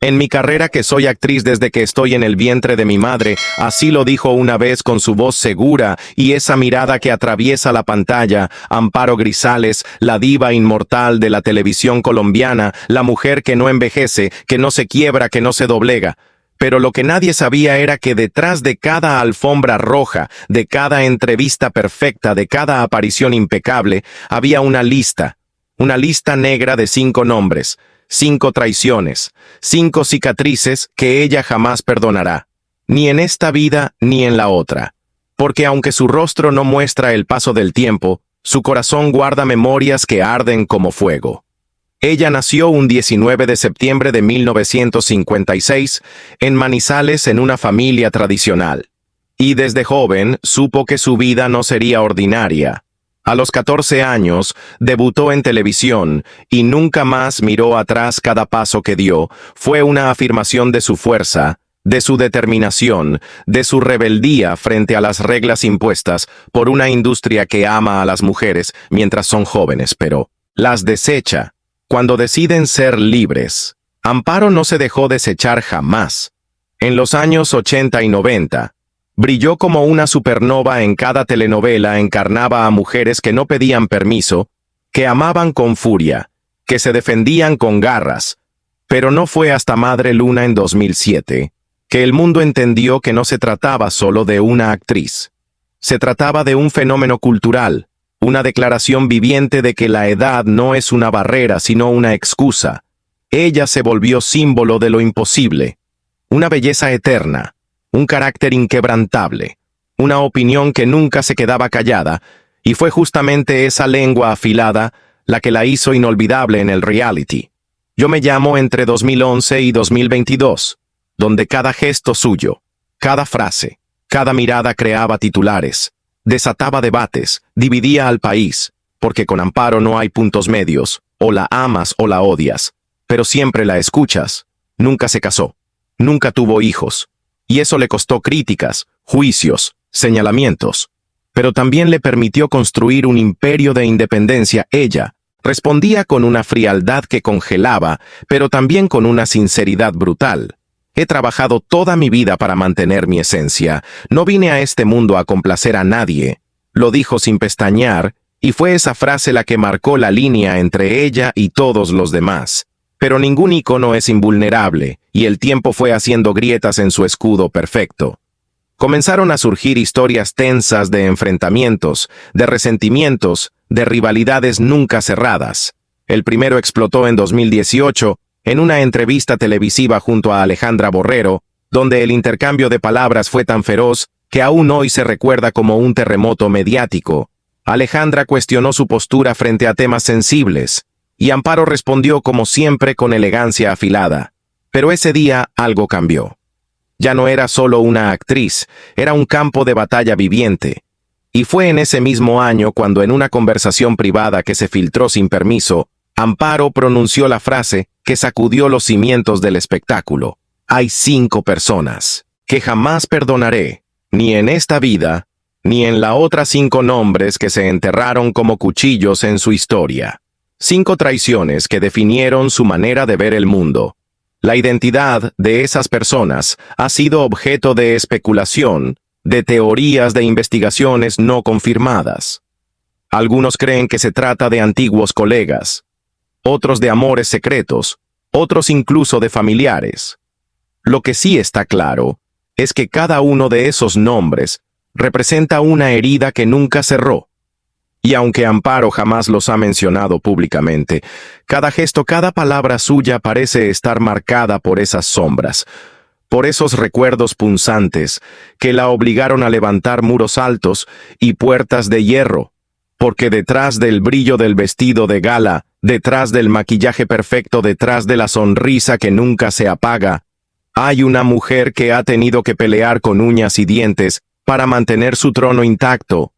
En mi carrera que soy actriz desde que estoy en el vientre de mi madre, así lo dijo una vez con su voz segura y esa mirada que atraviesa la pantalla, Amparo Grisales, la diva inmortal de la televisión colombiana, la mujer que no envejece, que no se quiebra, que no se doblega. Pero lo que nadie sabía era que detrás de cada alfombra roja, de cada entrevista perfecta, de cada aparición impecable, había una lista negra de 5 nombres. 5 traiciones, 5 cicatrices que ella jamás perdonará, ni en esta vida ni en la otra. Porque aunque su rostro no muestra el paso del tiempo, su corazón guarda memorias que arden como fuego. Ella nació un 19 de septiembre de 1956 en Manizales en una familia tradicional. Y desde joven supo que su vida no sería ordinaria. A los 14 años, debutó en televisión y nunca más miró atrás cada paso que dio. Fue una afirmación de su fuerza, de su determinación, de su rebeldía frente a las reglas impuestas por una industria que ama a las mujeres mientras son jóvenes, pero las desecha cuando deciden ser libres. Amparo no se dejó desechar jamás. En los años 80 y 90, brilló como una supernova en cada telenovela, encarnaba a mujeres que no pedían permiso, que amaban con furia, que se defendían con garras. Pero no fue hasta Madre Luna en 2007 que el mundo entendió que no se trataba solo de una actriz. Se trataba de un fenómeno cultural, una declaración viviente de que la edad no es una barrera sino una excusa. Ella se volvió símbolo de lo imposible, una belleza eterna, un carácter inquebrantable, una opinión que nunca se quedaba callada, y fue justamente esa lengua afilada la que la hizo inolvidable en el reality. Yo me llamo entre 2011 y 2022, donde cada gesto suyo, cada frase, cada mirada creaba titulares, desataba debates, dividía al país, porque con Amparo no hay puntos medios, o la amas o la odias, pero siempre la escuchas. Nunca se casó, nunca tuvo hijos. Y eso le costó críticas, juicios, señalamientos. Pero también le permitió construir un imperio de independencia. Ella respondía con una frialdad que congelaba, pero también con una sinceridad brutal. He trabajado toda mi vida para mantener mi esencia. No vine a este mundo a complacer a nadie. Lo dijo sin pestañear, y fue esa frase la que marcó la línea entre ella y todos los demás. Pero ningún ícono es invulnerable, y el tiempo fue haciendo grietas en su escudo perfecto. Comenzaron a surgir historias tensas de enfrentamientos, de resentimientos, de rivalidades nunca cerradas. El primero explotó en 2018, en una entrevista televisiva junto a Alejandra Borrero, donde el intercambio de palabras fue tan feroz que aún hoy se recuerda como un terremoto mediático. Alejandra cuestionó su postura frente a temas sensibles, y Amparo respondió como siempre con elegancia afilada. Pero ese día algo cambió. Ya no era solo una actriz, era un campo de batalla viviente. Y fue en ese mismo año cuando en una conversación privada que se filtró sin permiso, Amparo pronunció la frase que sacudió los cimientos del espectáculo. Hay 5 personas que jamás perdonaré, ni en esta vida, ni en la otra. 5 nombres que se enterraron como cuchillos en su historia. 5 traiciones que definieron su manera de ver el mundo. La identidad de esas personas ha sido objeto de especulación, de teorías de investigaciones no confirmadas. Algunos creen que se trata de antiguos colegas, otros de amores secretos, otros incluso de familiares. Lo que sí está claro es que cada uno de esos nombres representa una herida que nunca cerró. Y aunque Amparo jamás los ha mencionado públicamente, cada gesto, cada palabra suya parece estar marcada por esas sombras, por esos recuerdos punzantes que la obligaron a levantar muros altos y puertas de hierro, porque detrás del brillo del vestido de gala, detrás del maquillaje perfecto, detrás de la sonrisa que nunca se apaga, hay una mujer que ha tenido que pelear con uñas y dientes para mantener su trono intacto.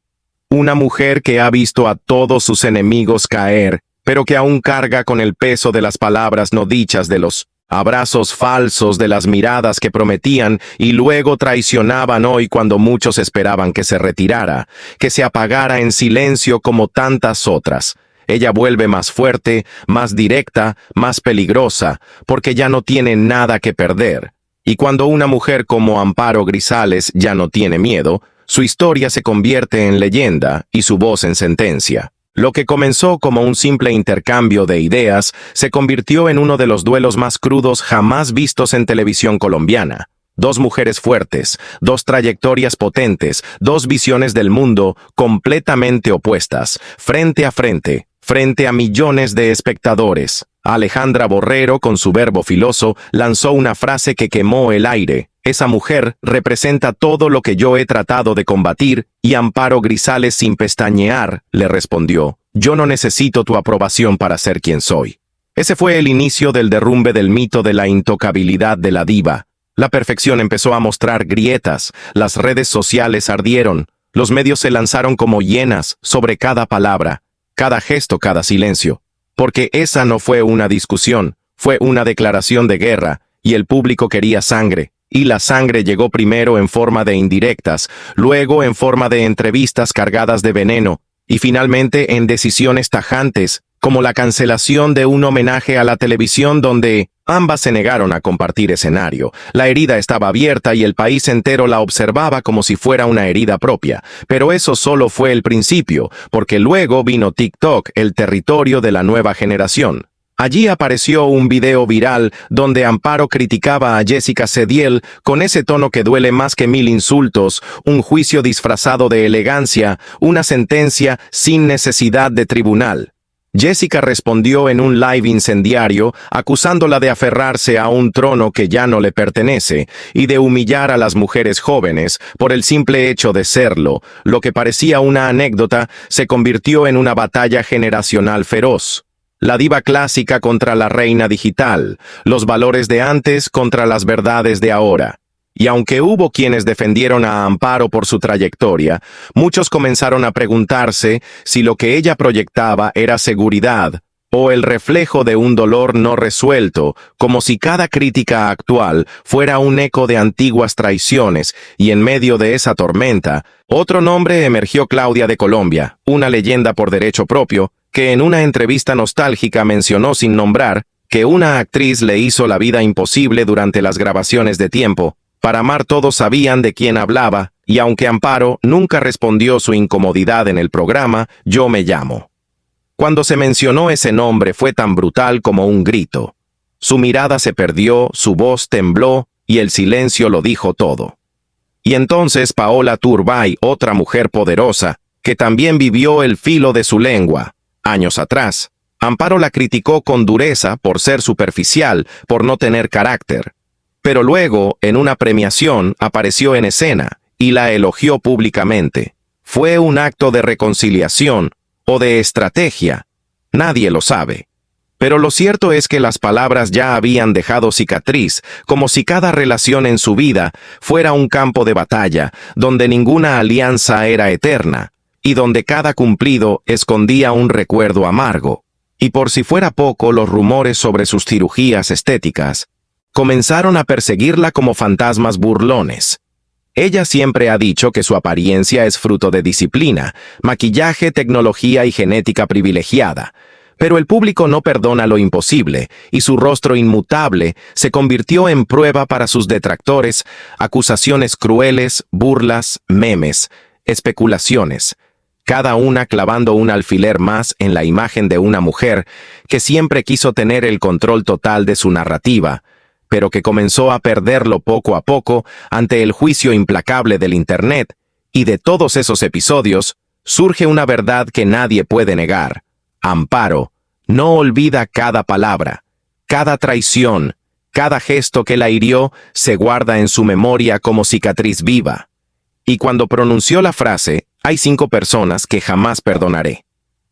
Una mujer que ha visto a todos sus enemigos caer, pero que aún carga con el peso de las palabras no dichas, de los abrazos falsos, de las miradas que prometían y luego traicionaban hoy cuando muchos esperaban que se retirara, que se apagara en silencio como tantas otras. Ella vuelve más fuerte, más directa, más peligrosa, porque ya no tiene nada que perder. Y cuando una mujer como Amparo Grisales ya no tiene miedo, su historia se convierte en leyenda y su voz en sentencia. Lo que comenzó como un simple intercambio de ideas se convirtió en uno de los duelos más crudos jamás vistos en televisión colombiana. Dos mujeres fuertes, dos trayectorias potentes, dos visiones del mundo completamente opuestas, frente a millones de espectadores. Alejandra Borrero, con su verbo filoso, lanzó una frase que quemó el aire. Esa mujer representa todo lo que yo he tratado de combatir, y Amparo Grisales, sin pestañear, le respondió: yo no necesito tu aprobación para ser quien soy. Ese fue el inicio del derrumbe del mito de la intocabilidad de la diva. La perfección empezó a mostrar grietas, las redes sociales ardieron, los medios se lanzaron como hienas sobre cada palabra, cada gesto, cada silencio. Porque esa no fue una discusión, fue una declaración de guerra, y el público quería sangre, y la sangre llegó primero en forma de indirectas, luego en forma de entrevistas cargadas de veneno, y finalmente en decisiones tajantes, como la cancelación de un homenaje a la televisión donde ambas se negaron a compartir escenario. La herida estaba abierta y el país entero la observaba como si fuera una herida propia. Pero eso solo fue el principio, porque luego vino TikTok, el territorio de la nueva generación. Allí apareció un video viral donde Amparo criticaba a Jessica Cediel con ese tono que duele más que 1000 insultos, un juicio disfrazado de elegancia, una sentencia sin necesidad de tribunal. Jessica respondió en un live incendiario, acusándola de aferrarse a un trono que ya no le pertenece, y de humillar a las mujeres jóvenes por el simple hecho de serlo. Lo que parecía una anécdota se convirtió en una batalla generacional feroz. La diva clásica contra la reina digital, los valores de antes contra las verdades de ahora. Y aunque hubo quienes defendieron a Amparo por su trayectoria, muchos comenzaron a preguntarse si lo que ella proyectaba era seguridad o el reflejo de un dolor no resuelto, como si cada crítica actual fuera un eco de antiguas traiciones, y en medio de esa tormenta, otro nombre emergió: Claudia de Colombia, una leyenda por derecho propio, que en una entrevista nostálgica mencionó sin nombrar que una actriz le hizo la vida imposible durante las grabaciones de Tiempo. Para amar todos sabían de quién hablaba, y aunque Amparo nunca respondió su incomodidad en el programa Yo me llamo. Cuando se mencionó ese nombre fue tan brutal como un grito. Su mirada se perdió, su voz tembló, y el silencio lo dijo todo. Y entonces Paola Turbay, otra mujer poderosa, que también vivió el filo de su lengua. Años atrás, Amparo la criticó con dureza por ser superficial, por no tener carácter. Pero luego, en una premiación, apareció en escena y la elogió públicamente. ¿Fue un acto de reconciliación o de estrategia? Nadie lo sabe. Pero lo cierto es que las palabras ya habían dejado cicatriz, como si cada relación en su vida fuera un campo de batalla, donde ninguna alianza era eterna, y donde cada cumplido escondía un recuerdo amargo. Y por si fuera poco, los rumores sobre sus cirugías estéticas comenzaron a perseguirla como fantasmas burlones. Ella siempre ha dicho que su apariencia es fruto de disciplina, maquillaje, tecnología y genética privilegiada. Pero el público no perdona lo imposible, y su rostro inmutable se convirtió en prueba para sus detractores: acusaciones crueles, burlas, memes, especulaciones, cada una clavando un alfiler más en la imagen de una mujer que siempre quiso tener el control total de su narrativa, pero que comenzó a perderlo poco a poco ante el juicio implacable del Internet. Y de todos esos episodios surge una verdad que nadie puede negar: Amparo no olvida cada palabra, cada traición, cada gesto que la hirió se guarda en su memoria como cicatriz viva. Y cuando pronunció la frase, hay 5 personas que jamás perdonaré.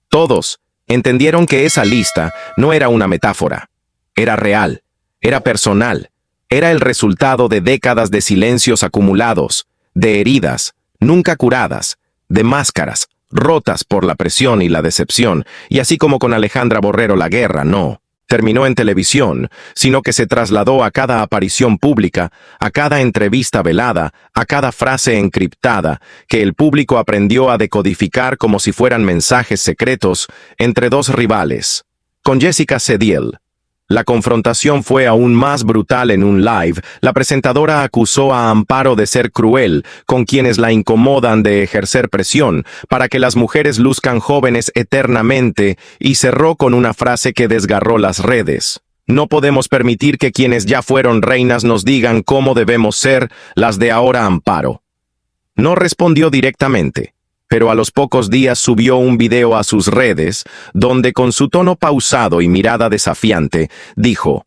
Todos entendieron que esa lista no era una metáfora, era real. Era personal, era el resultado de décadas de silencios acumulados, de heridas nunca curadas, de máscaras rotas por la presión y la decepción, y así como con Alejandra Borrero la guerra no terminó en televisión, sino que se trasladó a cada aparición pública, a cada entrevista velada, a cada frase encriptada, que el público aprendió a decodificar como si fueran mensajes secretos entre dos rivales. Con Jessica Cediel, la confrontación fue aún más brutal. En un live, la presentadora acusó a Amparo de ser cruel con quienes la incomodan, de ejercer presión para que las mujeres luzcan jóvenes eternamente, y cerró con una frase que desgarró las redes. No podemos permitir que quienes ya fueron reinas nos digan cómo debemos ser las de ahora. Amparo no respondió directamente, pero a los pocos días subió un video a sus redes, donde con su tono pausado y mirada desafiante, dijo: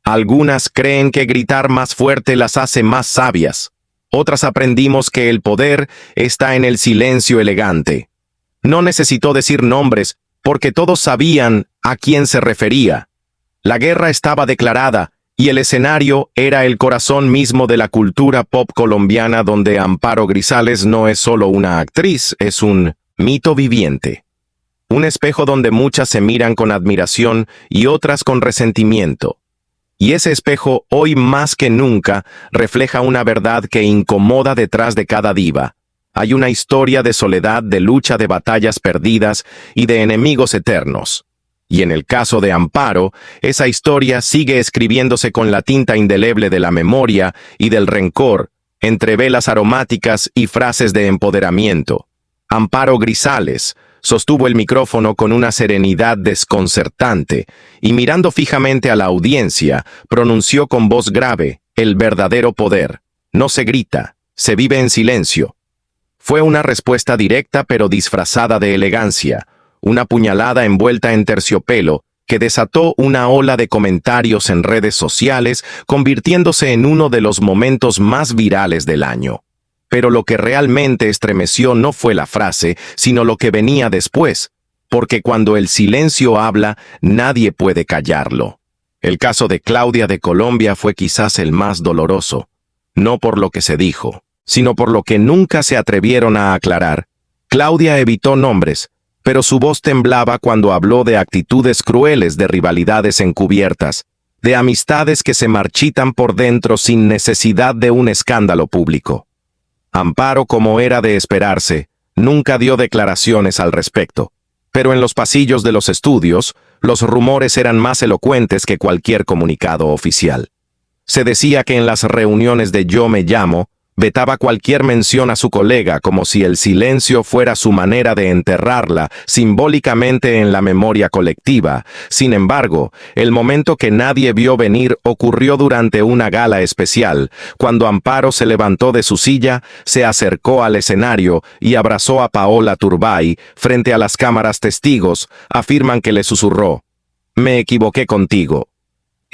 "Algunas creen que gritar más fuerte las hace más sabias. Otras aprendimos que el poder está en el silencio elegante". No necesitó decir nombres, porque todos sabían a quién se refería. La guerra estaba declarada, y el escenario era el corazón mismo de la cultura pop colombiana, donde Amparo Grisales no es solo una actriz, es un mito viviente. Un espejo donde muchas se miran con admiración y otras con resentimiento. Y ese espejo, hoy más que nunca, refleja una verdad que incomoda detrás de cada diva. Hay una historia de soledad, de lucha, de batallas perdidas y de enemigos eternos. Y en el caso de Amparo, esa historia sigue escribiéndose con la tinta indeleble de la memoria y del rencor, entre velas aromáticas y frases de empoderamiento. Amparo Grisales sostuvo el micrófono con una serenidad desconcertante, y mirando fijamente a la audiencia, pronunció con voz grave: "El verdadero poder no se grita, se vive en silencio". Fue una respuesta directa pero disfrazada de elegancia, una puñalada envuelta en terciopelo, que desató una ola de comentarios en redes sociales, convirtiéndose en uno de los momentos más virales del año. Pero lo que realmente estremeció no fue la frase, sino lo que venía después, porque cuando el silencio habla, nadie puede callarlo. El caso de Claudia de Colombia fue quizás el más doloroso, no por lo que se dijo, sino por lo que nunca se atrevieron a aclarar. Claudia evitó nombres, pero su voz temblaba cuando habló de actitudes crueles, de rivalidades encubiertas, de amistades que se marchitan por dentro sin necesidad de un escándalo público. Amparo, como era de esperarse, nunca dio declaraciones al respecto, pero en los pasillos de los estudios, los rumores eran más elocuentes que cualquier comunicado oficial. Se decía que en las reuniones de Yo Me Llamo, vetaba cualquier mención a su colega, como si el silencio fuera su manera de enterrarla simbólicamente en la memoria colectiva. Sin embargo, el momento que nadie vio venir ocurrió durante una gala especial, cuando Amparo se levantó de su silla, se acercó al escenario y abrazó a Paola Turbay. Frente a las cámaras, testigos afirman que le susurró: "Me equivoqué contigo".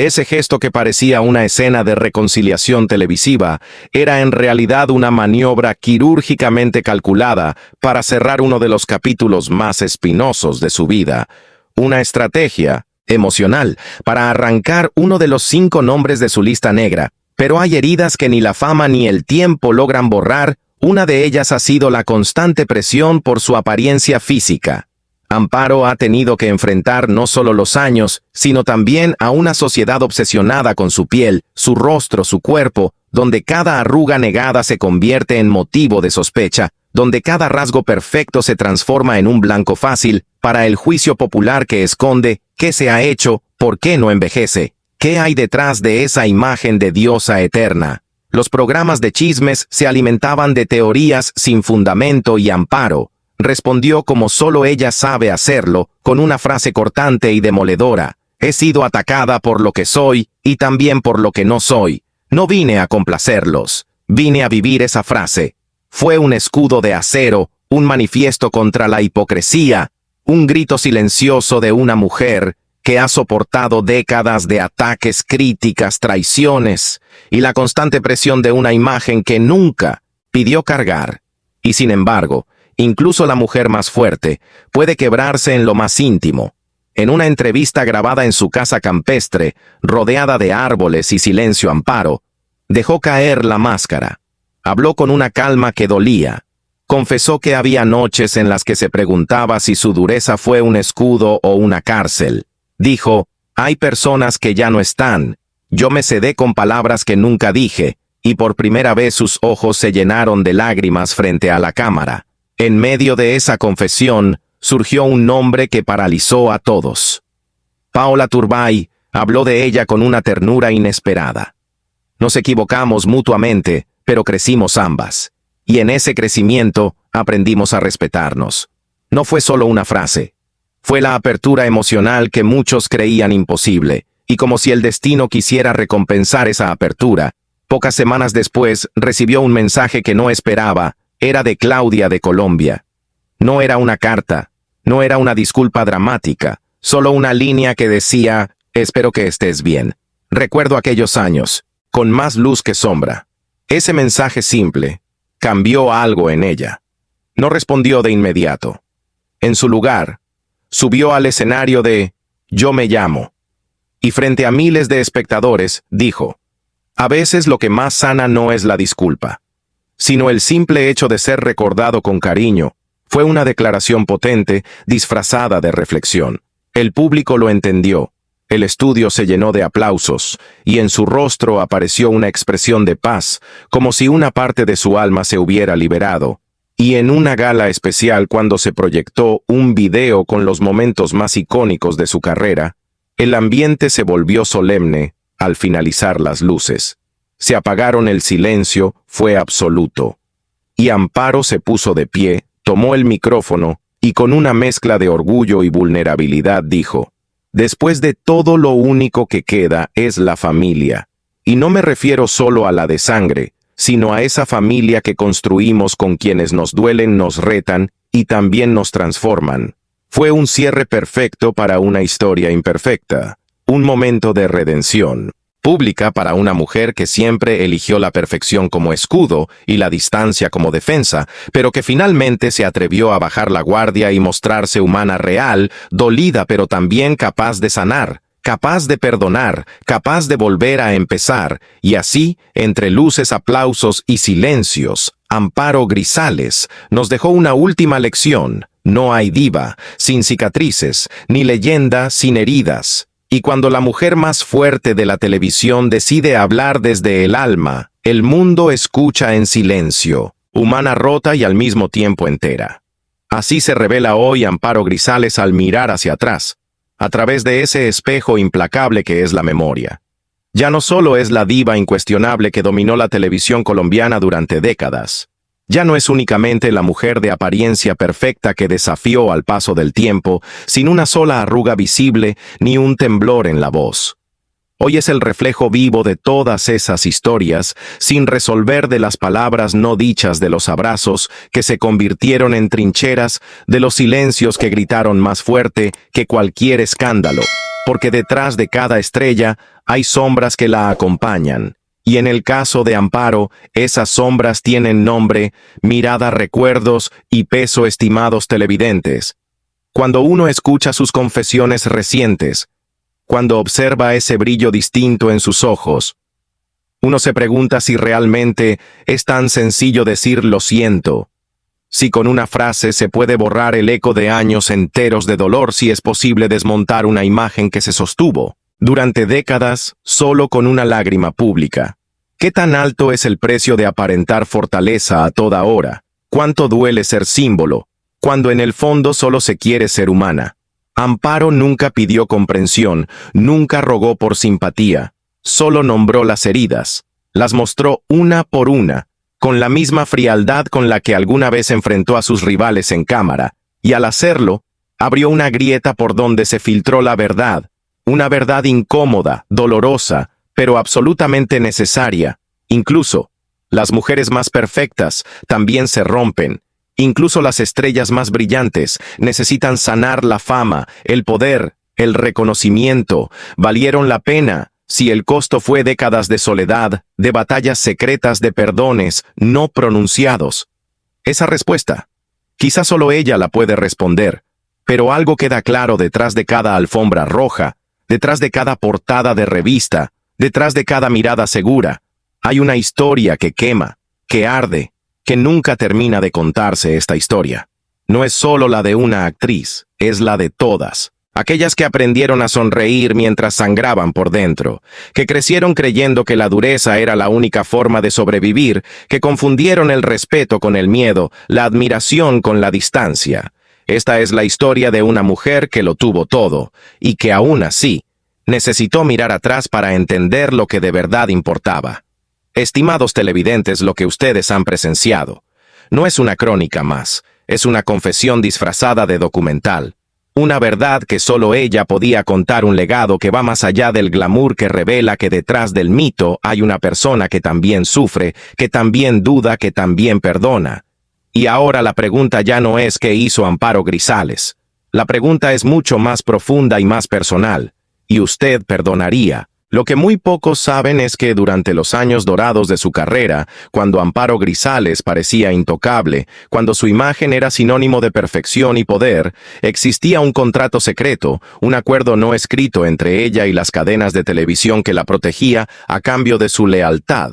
Ese gesto, que parecía una escena de reconciliación televisiva, era en realidad una maniobra quirúrgicamente calculada para cerrar uno de los capítulos más espinosos de su vida. Una estrategia emocional para arrancar uno de los 5 nombres de su lista negra. Pero hay heridas que ni la fama ni el tiempo logran borrar. Una de ellas ha sido la constante presión por su apariencia física. Amparo ha tenido que enfrentar no solo los años, sino también a una sociedad obsesionada con su piel, su rostro, su cuerpo, donde cada arruga negada se convierte en motivo de sospecha, donde cada rasgo perfecto se transforma en un blanco fácil para el juicio popular que esconde qué se ha hecho, por qué no envejece, qué hay detrás de esa imagen de diosa eterna. Los programas de chismes se alimentaban de teorías sin fundamento, y Amparo respondió como solo ella sabe hacerlo, con una frase cortante y demoledora: "He sido atacada por lo que soy y también por lo que no soy. No vine a complacerlos, vine a vivir". Esa frase fue un escudo de acero, un manifiesto contra la hipocresía, un grito silencioso de una mujer que ha soportado décadas de ataques, críticas, traiciones y la constante presión de una imagen que nunca pidió cargar. Y sin embargo, incluso la mujer más fuerte puede quebrarse en lo más íntimo. En una entrevista grabada en su casa campestre, rodeada de árboles y silencio, Amparo dejó caer la máscara. Habló con una calma que dolía. Confesó que había noches en las que se preguntaba si su dureza fue un escudo o una cárcel. Dijo: Hay personas que ya no están. Yo me sedé con palabras que nunca dije, y por primera vez sus ojos se llenaron de lágrimas frente a la cámara. En medio de esa confesión, surgió un nombre que paralizó a todos. Paola Turbay habló de ella con una ternura inesperada. Nos equivocamos mutuamente, pero crecimos ambas. Y en ese crecimiento aprendimos a respetarnos. No fue solo una frase. Fue la apertura emocional que muchos creían imposible, y como si el destino quisiera recompensar esa apertura, pocas semanas después recibió un mensaje que no esperaba. Era de Claudia de Colombia. No era una carta, no era una disculpa dramática, solo una línea que decía: espero que estés bien. Recuerdo aquellos años, con más luz que sombra. Ese mensaje simple cambió algo en ella. No respondió de inmediato. En su lugar, subió al escenario de Yo me llamo. Y frente a miles de espectadores, dijo: a veces lo que más sana no es la disculpa, sino el simple hecho de ser recordado con cariño. Fue una declaración potente, disfrazada de reflexión. El público lo entendió. El estudio se llenó de aplausos, y en su rostro apareció una expresión de paz, como si una parte de su alma se hubiera liberado. Y en una gala especial, cuando se proyectó un video con los momentos más icónicos de su carrera, el ambiente se volvió solemne al finalizar las luces. Se apagaron, el silencio fue absoluto. Y Amparo se puso de pie, tomó el micrófono, y con una mezcla de orgullo y vulnerabilidad dijo: después de todo, lo único que queda es la familia. Y no me refiero solo a la de sangre, sino a esa familia que construimos con quienes nos duelen, nos retan y también nos transforman. Fue un cierre perfecto para una historia imperfecta, un momento de redención pública para una mujer que siempre eligió la perfección como escudo y la distancia como defensa, pero que finalmente se atrevió a bajar la guardia y mostrarse humana, real, dolida, pero también capaz de sanar, capaz de perdonar, capaz de volver a empezar. Y así, entre luces, aplausos y silencios, Amparo Grisales nos dejó una última lección: no hay diva sin cicatrices, ni leyenda sin heridas. Y cuando la mujer más fuerte de la televisión decide hablar desde el alma, el mundo escucha en silencio, humana, rota y al mismo tiempo entera. Así se revela hoy Amparo Grisales al mirar hacia atrás, a través de ese espejo implacable que es la memoria. Ya no solo es la diva incuestionable que dominó la televisión colombiana durante décadas. Ya no es únicamente la mujer de apariencia perfecta que desafió al paso del tiempo, sin una sola arruga visible ni un temblor en la voz. Hoy es el reflejo vivo de todas esas historias, sin resolver, de las palabras no dichas, de los abrazos que se convirtieron en trincheras, de los silencios que gritaron más fuerte que cualquier escándalo, porque detrás de cada estrella hay sombras que la acompañan. Y en el caso de Amparo, esas sombras tienen nombre, mirada, recuerdos y peso, estimados televidentes. Cuando uno escucha sus confesiones recientes, cuando observa ese brillo distinto en sus ojos, uno se pregunta si realmente es tan sencillo decir lo siento. Si con una frase se puede borrar el eco de años enteros de dolor, si es posible desmontar una imagen que se sostuvo durante décadas solo con una lágrima pública. ¿Qué tan alto es el precio de aparentar fortaleza a toda hora? ¿Cuánto duele ser símbolo, cuando en el fondo solo se quiere ser humana? Amparo nunca pidió comprensión, nunca rogó por simpatía, solo nombró las heridas, las mostró una por una, con la misma frialdad con la que alguna vez enfrentó a sus rivales en cámara, y al hacerlo, abrió una grieta por donde se filtró la verdad, una verdad incómoda, dolorosa, pero absolutamente necesaria. Incluso las mujeres más perfectas también se rompen. Incluso las estrellas más brillantes necesitan sanar. La fama, el poder, el reconocimiento valieron la pena si el costo fue décadas de soledad, de batallas secretas, de perdones no pronunciados. Esa respuesta, quizá solo ella la puede responder, pero algo queda claro: detrás de cada alfombra roja, detrás de cada portada de revista, detrás de cada mirada segura, hay una historia que quema, que arde, que nunca termina de contarse. Esta historia no es solo la de una actriz, es la de todas. Aquellas que aprendieron a sonreír mientras sangraban por dentro, que crecieron creyendo que la dureza era la única forma de sobrevivir, que confundieron el respeto con el miedo, la admiración con la distancia. Esta es la historia de una mujer que lo tuvo todo, y que aún así, necesitó mirar atrás para entender lo que de verdad importaba. Estimados televidentes, lo que ustedes han presenciado no es una crónica más, es una confesión disfrazada de documental. Una verdad que solo ella podía contar, un legado que va más allá del glamour, que revela que detrás del mito hay una persona que también sufre, que también duda, que también perdona. Y ahora la pregunta ya no es qué hizo Amparo Grisales. La pregunta es mucho más profunda y más personal. ¿Y usted perdonaría? Lo que muy pocos saben es que durante los años dorados de su carrera, cuando Amparo Grisales parecía intocable, cuando su imagen era sinónimo de perfección y poder, existía un contrato secreto, un acuerdo no escrito entre ella y las cadenas de televisión que la protegía a cambio de su lealtad,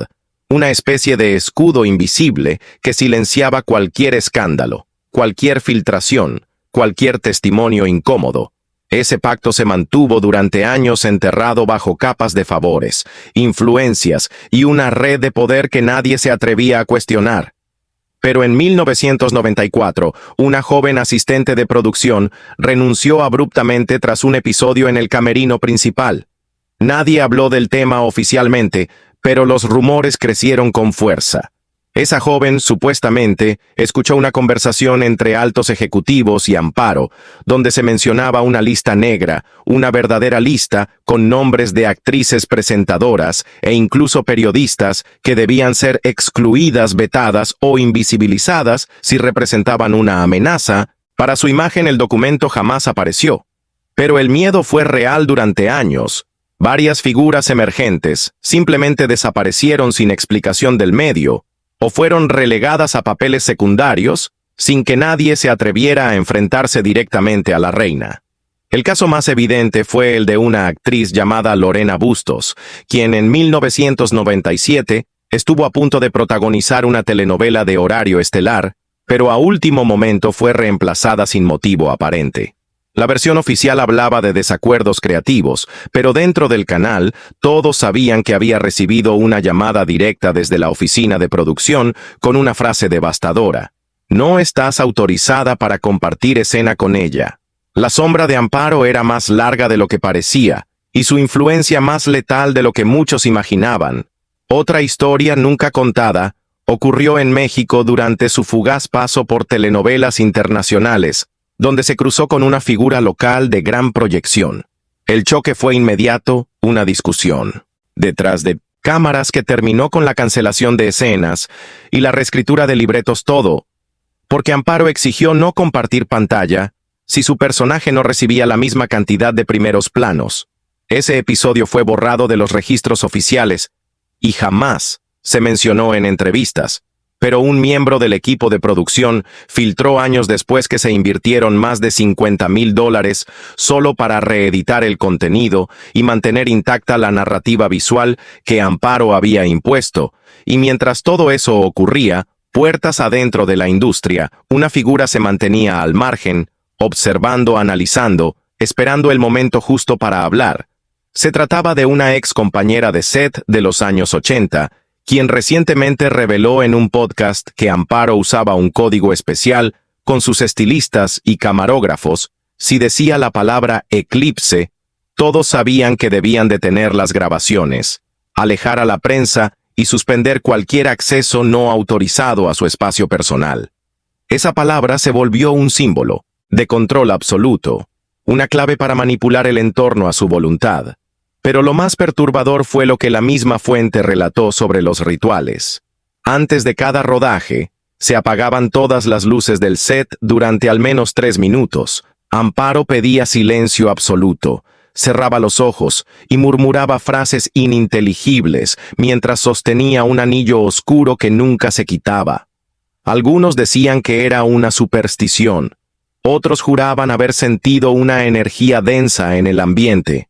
una especie de escudo invisible que silenciaba cualquier escándalo, cualquier filtración, cualquier testimonio incómodo. Ese pacto se mantuvo durante años enterrado bajo capas de favores, influencias y una red de poder que nadie se atrevía a cuestionar. Pero en 1994, una joven asistente de producción renunció abruptamente tras un episodio en el camerino principal. Nadie habló del tema oficialmente, pero los rumores crecieron con fuerza. Esa joven, supuestamente, escuchó una conversación entre altos ejecutivos y Amparo, donde se mencionaba una lista negra, una verdadera lista con nombres de actrices presentadoras e incluso periodistas que debían ser excluidas, vetadas o invisibilizadas si representaban una amenaza. Para su imagen el documento jamás apareció. Pero el miedo fue real durante años. Varias figuras emergentes simplemente desaparecieron sin explicación del medio, o fueron relegadas a papeles secundarios, sin que nadie se atreviera a enfrentarse directamente a la reina. El caso más evidente fue el de una actriz llamada Lorena Bustos, quien en 1997 estuvo a punto de protagonizar una telenovela de horario estelar, pero a último momento fue reemplazada sin motivo aparente. La versión oficial hablaba de desacuerdos creativos, pero dentro del canal todos sabían que había recibido una llamada directa desde la oficina de producción con una frase devastadora: "No estás autorizada para compartir escena con ella". La sombra de Amparo era más larga de lo que parecía, y su influencia más letal de lo que muchos imaginaban. Otra historia nunca contada ocurrió en México durante su fugaz paso por telenovelas internacionales, donde se cruzó con una figura local de gran proyección. El choque fue inmediato, una discusión detrás de cámaras que terminó con la cancelación de escenas y la reescritura de libretos, todo porque Amparo exigió no compartir pantalla si su personaje no recibía la misma cantidad de primeros planos. Ese episodio fue borrado de los registros oficiales y jamás se mencionó en entrevistas. Pero un miembro del equipo de producción filtró años después que se invirtieron más de $50,000 solo para reeditar el contenido y mantener intacta la narrativa visual que Amparo había impuesto. Y mientras todo eso ocurría, puertas adentro de la industria, una figura se mantenía al margen, observando, analizando, esperando el momento justo para hablar. Se trataba de una ex compañera de set de los años 80, quien recientemente reveló en un podcast que Amparo usaba un código especial con sus estilistas y camarógrafos. Si decía la palabra eclipse, todos sabían que debían detener las grabaciones, alejar a la prensa y suspender cualquier acceso no autorizado a su espacio personal. Esa palabra se volvió un símbolo de control absoluto, una clave para manipular el entorno a su voluntad. Pero lo más perturbador fue lo que la misma fuente relató sobre los rituales. Antes de cada rodaje, se apagaban todas las luces del set durante al menos 3 minutos. Amparo pedía silencio absoluto, cerraba los ojos y murmuraba frases ininteligibles mientras sostenía un anillo oscuro que nunca se quitaba. Algunos decían que era una superstición. Otros juraban haber sentido una energía densa en el ambiente.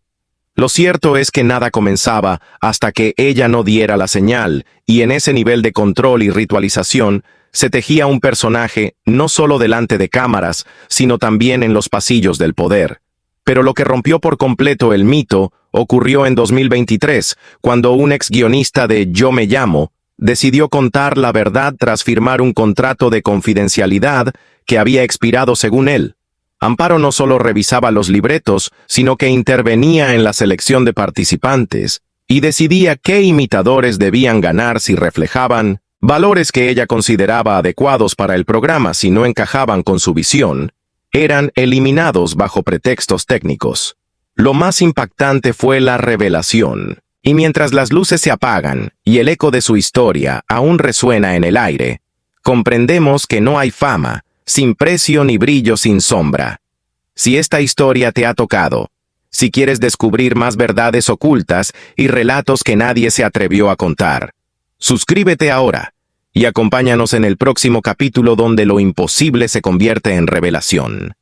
Lo cierto es que nada comenzaba hasta que ella no diera la señal, y en ese nivel de control y ritualización se tejía un personaje no solo delante de cámaras, sino también en los pasillos del poder. Pero lo que rompió por completo el mito ocurrió en 2023, cuando un ex guionista de Yo me llamo decidió contar la verdad tras firmar un contrato de confidencialidad que había expirado según él. Amparo no solo revisaba los libretos, sino que intervenía en la selección de participantes y decidía qué imitadores debían ganar si reflejaban valores que ella consideraba adecuados para el programa. Si no encajaban con su visión, eran eliminados bajo pretextos técnicos. Lo más impactante fue la revelación. Y mientras las luces se apagan y el eco de su historia aún resuena en el aire, comprendemos que no hay fama sin precio ni brillo sin sombra. Si esta historia te ha tocado, si quieres descubrir más verdades ocultas y relatos que nadie se atrevió a contar, suscríbete ahora y acompáñanos en el próximo capítulo donde lo imposible se convierte en revelación.